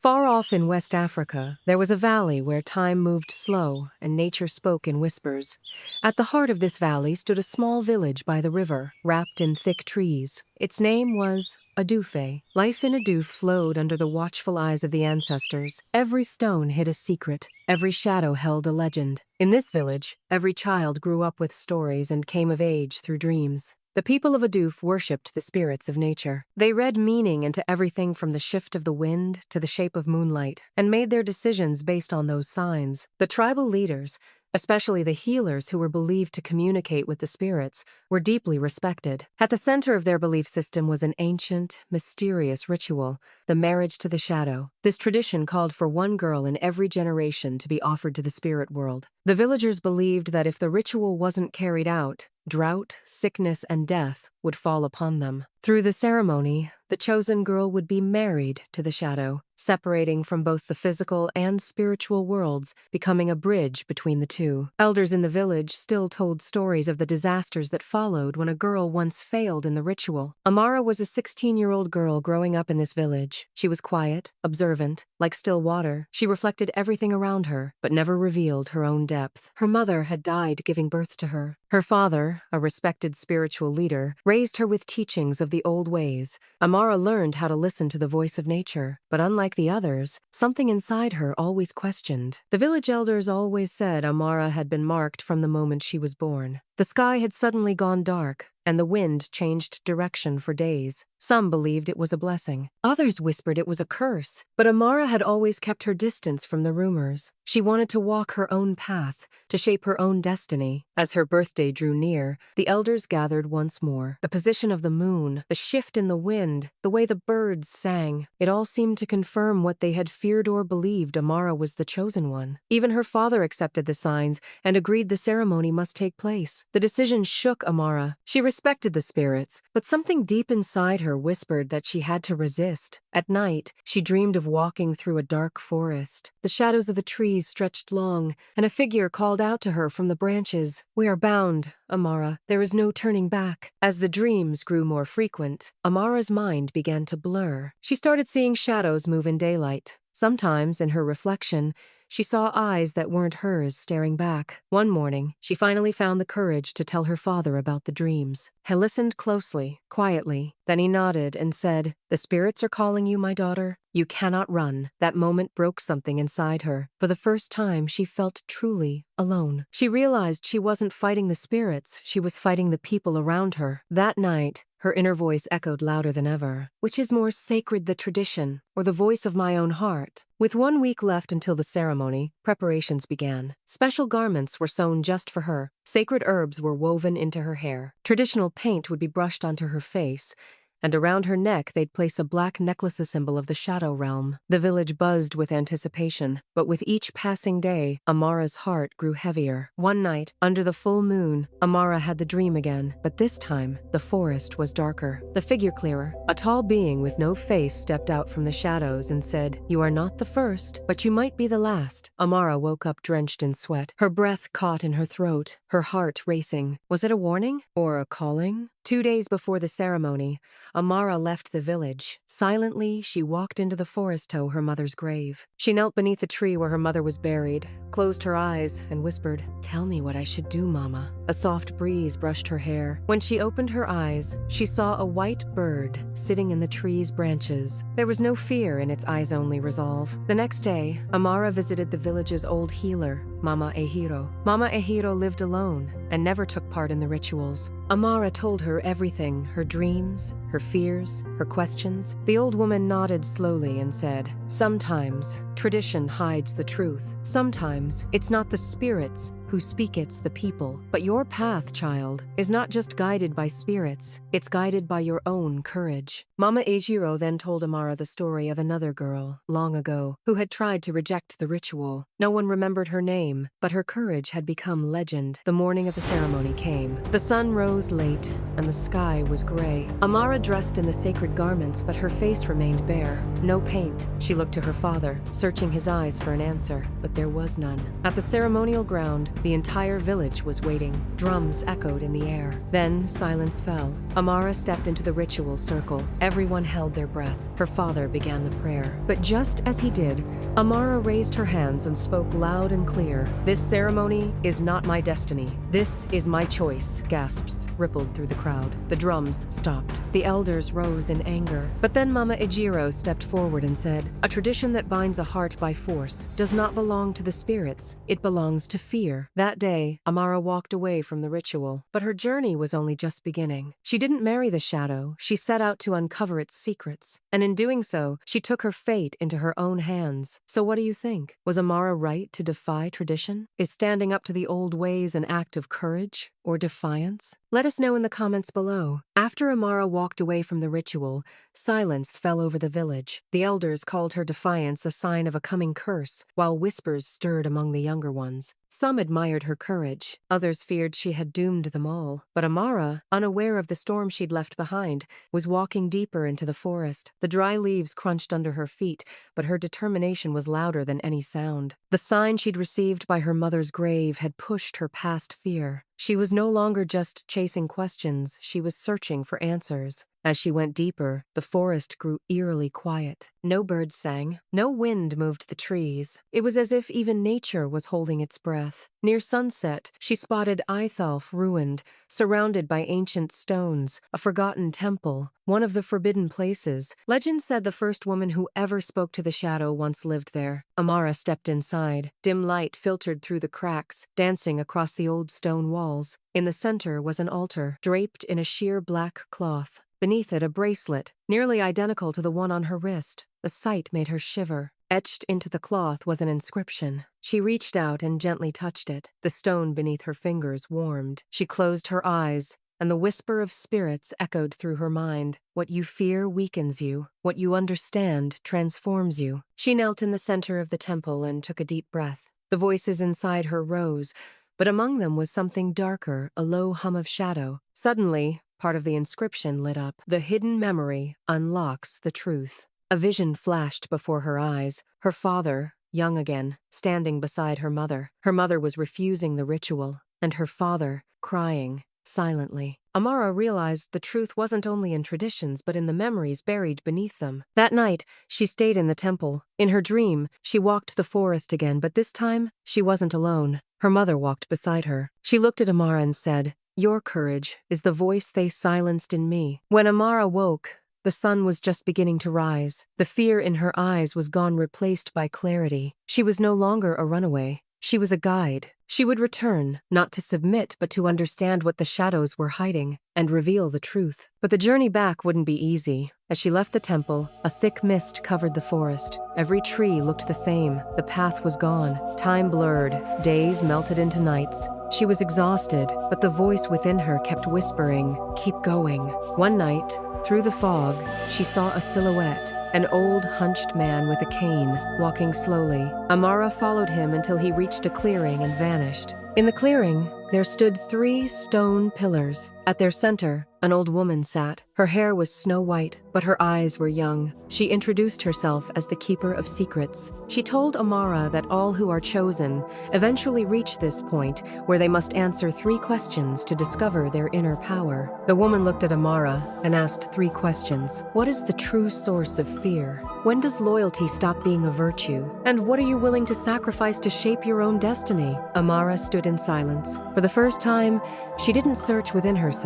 Far off in West Africa, there was a valley where time moved slow and nature spoke in whispers. At the heart of this valley stood a small village by the river, wrapped in thick trees. Its name was Adufe. Life in Aduf flowed under the watchful eyes of the ancestors. Every stone hid a secret, every shadow held a legend. In this village, every child grew up with stories and came of age through dreams. The people of Aduf worshipped the spirits of nature. They read meaning into everything from the shift of the wind to the shape of moonlight, and made their decisions based on those signs. The tribal leaders, especially the healers who were believed to communicate with the spirits, were deeply respected. At the center of their belief system was an ancient, mysterious ritual, the marriage to the shadow. This tradition called for one girl in every generation to be offered to the spirit world. The villagers believed that if the ritual wasn't carried out, drought, sickness, and death would fall upon them. Through the ceremony, the chosen girl would be married to the shadow, separating from both the physical and spiritual worlds, becoming a bridge between the two. Elders in the village still told stories of the disasters that followed when a girl once failed in the ritual. Amara was a 16-year-old girl growing up in this village. She was quiet, observant, like still water. She reflected everything around her, but never revealed her own depth. Her mother had died giving birth to her. Her father, a respected spiritual leader, raised her with teachings of the old ways. Amara learned how to listen to the voice of nature, but unlike the others, something inside her always questioned. The village elders always said Amara had been marked from the moment she was born. The sky had suddenly gone dark, and the wind changed direction for days. Some believed it was a blessing. Others whispered it was a curse. But Amara had always kept her distance from the rumors. She wanted to walk her own path, to shape her own destiny. As her birthday drew near, the elders gathered once more. The position of the moon, the shift in the wind, the way the birds sang, it all seemed to confirm what they had feared or believed. Amara was the chosen one. Even her father accepted the signs and agreed the ceremony must take place. The decision shook Amara. She respected the spirits, but something deep inside her whispered that she had to resist. At night, she dreamed of walking through a dark forest. The shadows of the trees stretched long, and a figure called out to her from the branches, "We are bound, Amara. There is no turning back." As the dreams grew more frequent, Amara's mind began to blur. She started seeing shadows move in daylight. Sometimes, in her reflection, she saw eyes that weren't hers staring back. One morning, she finally found the courage to tell her father about the dreams. He listened closely, quietly. Then he nodded and said, "The spirits are calling you, my daughter. You cannot run." That moment broke something inside her. For the first time, she felt truly alone. She realized she wasn't fighting the spirits, she was fighting the people around her. That night, her inner voice echoed louder than ever. "Which is more sacred, the tradition, or the voice of my own heart?" With 1 week left until the ceremony, preparations began. Special garments were sewn just for her. Sacred herbs were woven into her hair. Traditional paint would be brushed onto her face, and around her neck they'd place a black necklace, a symbol of the shadow realm. The village buzzed with anticipation, but with each passing day, Amara's heart grew heavier. One night, under the full moon, Amara had the dream again, but this time, the forest was darker, the figure clearer. A tall being with no face stepped out from the shadows and said, "You are not the first, but you might be the last." Amara woke up drenched in sweat, her breath caught in her throat, her heart racing. Was it a warning or a calling? 2 days before the ceremony, Amara left the village. Silently, she walked into the forest to her mother's grave. She knelt beneath the tree where her mother was buried, closed her eyes, and whispered, "Tell me what I should do, Mama." A soft breeze brushed her hair. When she opened her eyes, she saw a white bird sitting in the tree's branches. There was no fear in its eyes-only resolve. The next day, Amara visited the village's old healer, Mama Ehiro. Mama Ehiro lived alone and never took part in the rituals. Amara told her everything, her dreams, her fears, her questions. The old woman nodded slowly and said, "Sometimes tradition hides the truth. Sometimes it's not the spirits who speak, it's the people. But your path, child, is not just guided by spirits, it's guided by your own courage." Mama Ejiro then told Amara the story of another girl, long ago, who had tried to reject the ritual. No one remembered her name, but her courage had become legend. The morning of the ceremony came. The sun rose late, and the sky was gray. Amara dressed in the sacred garments, but her face remained bare. No paint. She looked to her father, searching his eyes for an answer, but there was none. At the ceremonial ground, The entire village was waiting. Drums echoed in the air. Then silence fell. Amara stepped into the ritual circle. Everyone held their breath. Her father began the prayer. But just as he did, Amara raised her hands and spoke loud and clear. "This ceremony is not my destiny. This is my choice." Gasps rippled through the crowd. The drums stopped. The elders rose in anger. But then Mama Ejiro stepped forward and said, "A tradition that binds a heart by force does not belong to the spirits. It belongs to fear." That day, Amara walked away from the ritual. But her journey was only just beginning. She didn't marry the shadow. She set out to uncover its secrets. And in doing so, she took her fate into her own hands. So what do you think? Was Amara right to defy tradition? Is standing up to the old ways an act of courage or defiance? Let us know in the comments below. After Amara walked away from the ritual, silence fell over the village. The elders called her defiance a sign of a coming curse, while whispers stirred among the younger ones. Some admired her courage, others feared she had doomed them all. But Amara, unaware of the storm she'd left behind, was walking deeper into the forest. The dry leaves crunched under her feet, but her determination was louder than any sound. The sign she'd received by her mother's grave had pushed her past fear. She was no longer just chasing questions, she was searching for answers. As she went deeper, the forest grew eerily quiet. No birds sang, no wind moved the trees. It was as if even nature was holding its breath. Near sunset, she spotted Ithalf ruined, surrounded by ancient stones, a forgotten temple, one of the forbidden places. Legend said the first woman who ever spoke to the shadow once lived there. Amara stepped inside. Dim light filtered through the cracks, dancing across the old stone walls. In the center was an altar, draped in a sheer black cloth. Beneath it, a bracelet, nearly identical to the one on her wrist. The sight made her shiver. Etched into the cloth was an inscription. She reached out and gently touched it. The stone beneath her fingers warmed. She closed her eyes, and the whisper of spirits echoed through her mind. What you fear weakens you. What you understand transforms you. She knelt in the center of the temple and took a deep breath. The voices inside her rose, but among them was something darker, a low hum of shadow. Suddenly, part of the inscription lit up. "The hidden memory unlocks the truth." A vision flashed before her eyes. Her father, young again, standing beside her mother. Her mother was refusing the ritual, and her father, crying, silently. Amara realized the truth wasn't only in traditions but in the memories buried beneath them. That night, she stayed in the temple. In her dream, she walked the forest again, but this time, she wasn't alone. Her mother walked beside her. She looked at Amara and said, "Your courage is the voice they silenced in me." When Amara woke, the sun was just beginning to rise. The fear in her eyes was gone, replaced by clarity. She was no longer a runaway. She was a guide. She would return, not to submit, but to understand what the shadows were hiding and reveal the truth. But the journey back wouldn't be easy. As she left the temple, a thick mist covered the forest. Every tree looked the same. The path was gone. Time blurred. Days melted into nights. She was exhausted, but the voice within her kept whispering, "Keep going." One night, through the fog, she saw a silhouette. An old, hunched man with a cane, walking slowly. Amara followed him until he reached a clearing and vanished. In the clearing, there stood 3 stone pillars. At their center, an old woman sat. Her hair was snow white, but her eyes were young. She introduced herself as the keeper of secrets. She told Amara that all who are chosen eventually reach this point where they must answer 3 questions to discover their inner power. The woman looked at Amara and asked 3 questions. What is the true source of fear? When does loyalty stop being a virtue? And what are you willing to sacrifice to shape your own destiny? Amara stood in silence. For the first time, she didn't search within herself.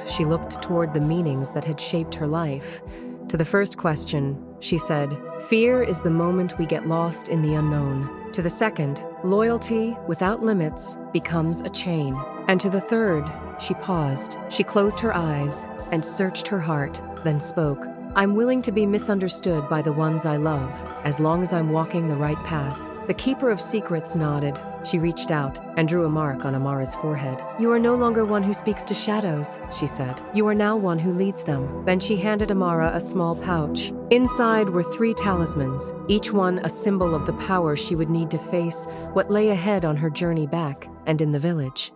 She looked toward the meanings that had shaped her life. To the first question, she said, "Fear is the moment we get lost in the unknown." To the second, "Loyalty without limits becomes a chain." And to the third, she paused. She closed her eyes and searched her heart, then spoke. "I'm willing to be misunderstood by the ones I love, as long as I'm walking the right path." The keeper of secrets nodded. She reached out and drew a mark on Amara's forehead. "You are no longer one who speaks to shadows," she said. "You are now one who leads them." Then she handed Amara a small pouch. Inside were 3 talismans, each one a symbol of the power she would need to face what lay ahead on her journey back and in the village.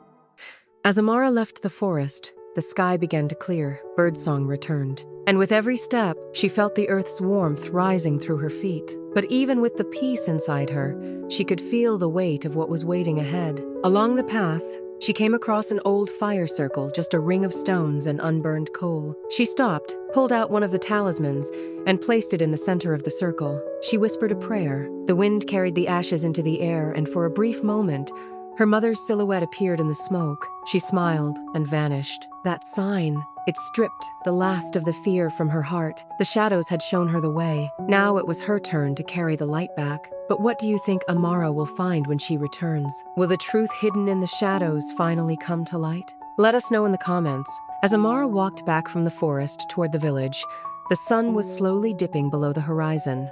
As Amara left the forest, the sky began to clear. Birdsong returned. And with every step, she felt the earth's warmth rising through her feet. But even with the peace inside her, she could feel the weight of what was waiting ahead. Along the path, she came across an old fire circle, just a ring of stones and unburned coal. She stopped, pulled out one of the talismans, and placed it in the center of the circle. She whispered a prayer. The wind carried the ashes into the air, and for a brief moment, her mother's silhouette appeared in the smoke. She smiled and vanished. That sign, it stripped the last of the fear from her heart. The shadows had shown her the way. Now it was her turn to carry the light back. But what do you think Amara will find when she returns? Will the truth hidden in the shadows finally come to light? Let us know in the comments. As Amara walked back from the forest toward the village, the sun was slowly dipping below the horizon.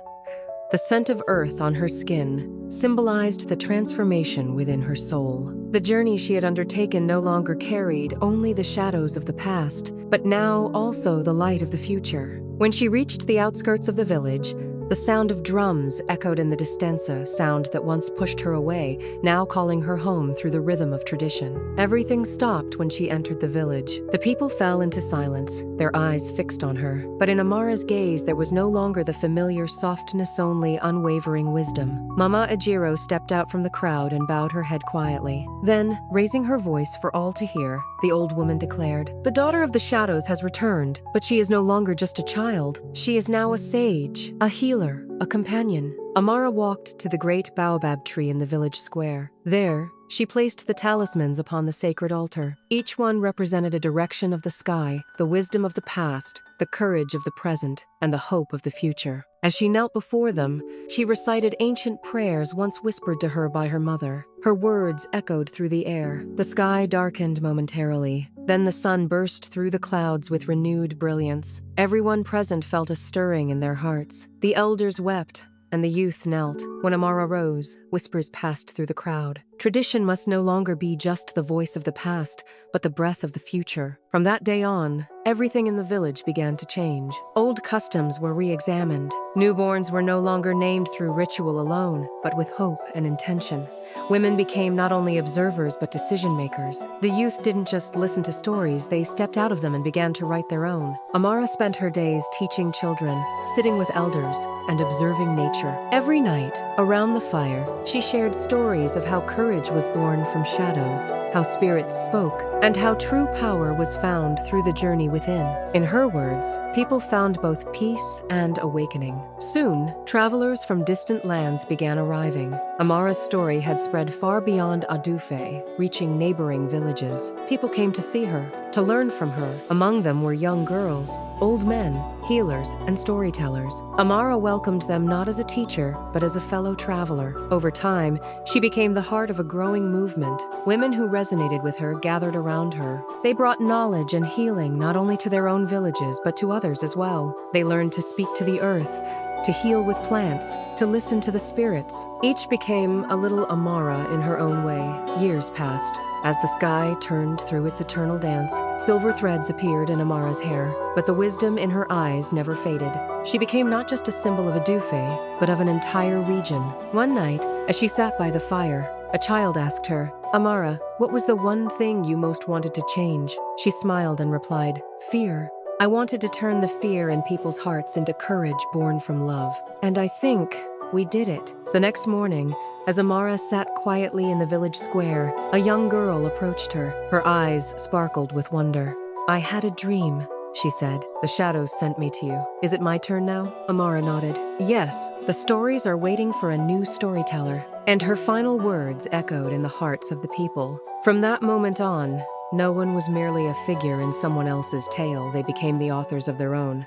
The scent of earth on her skin symbolized the transformation within her soul. The journey she had undertaken no longer carried only the shadows of the past, but now also the light of the future. When she reached the outskirts of the village, the sound of drums echoed in the distance, a sound that once pushed her away, now calling her home through the rhythm of tradition. Everything stopped when she entered the village. The people fell into silence, their eyes fixed on her. But in Amara's gaze, there was no longer the familiar softness, only unwavering wisdom. Mama Ajiro stepped out from the crowd and bowed her head quietly. Then, raising her voice for all to hear, the old woman declared, "The daughter of the shadows has returned, but she is no longer just a child. She is now a sage, a healer, a companion." Amara walked to the great baobab tree in the village square. There, she placed the talismans upon the sacred altar. Each one represented a direction of the sky, the wisdom of the past, the courage of the present, and the hope of the future. As she knelt before them, she recited ancient prayers once whispered to her by her mother. Her words echoed through the air. The sky darkened momentarily. Then the sun burst through the clouds with renewed brilliance. Everyone present felt a stirring in their hearts. The elders wept, and the youth knelt. When Amara rose, whispers passed through the crowd. Tradition must no longer be just the voice of the past, but the breath of the future. From that day on, everything in the village began to change. Old customs were re-examined. Newborns were no longer named through ritual alone, but with hope and intention. Women became not only observers but decision-makers. The youth didn't just listen to stories, they stepped out of them and began to write their own. Amara spent her days teaching children, sitting with elders, and observing nature. Every night, around the fire, she shared stories of how courage was born from shadows, how spirits spoke, and how true power was found through the journey within. In her words, people found both peace and awakening. Soon, travelers from distant lands began arriving. Amara's story had spread far beyond Adufe, reaching neighboring villages. People came to see her, to learn from her. Among them were young girls, old men, healers, and storytellers. Amara welcomed them not as a teacher, but as a fellow traveler. Over time, she became the heart of a growing movement. Women who resonated with her gathered around her. They brought knowledge and healing not only to their own villages, but to others as well. They learned to speak to the earth, to heal with plants, to listen to the spirits. Each became a little Amara in her own way. Years passed. As the sky turned through its eternal dance, silver threads appeared in Amara's hair, but the wisdom in her eyes never faded. She became not just a symbol of Adufe, but of an entire region. One night, as she sat by the fire, a child asked her, "Amara, what was the one thing you most wanted to change?" She smiled and replied, "Fear. I wanted to turn the fear in people's hearts into courage born from love. And I think we did it." The next morning, as Amara sat quietly in the village square, a young girl approached her. Her eyes sparkled with wonder. "I had a dream," she said. "The shadows sent me to you. Is it my turn now?" Amara nodded. "Yes, the stories are waiting for a new storyteller." And her final words echoed in the hearts of the people. From that moment on, no one was merely a figure in someone else's tale. They became the authors of their own.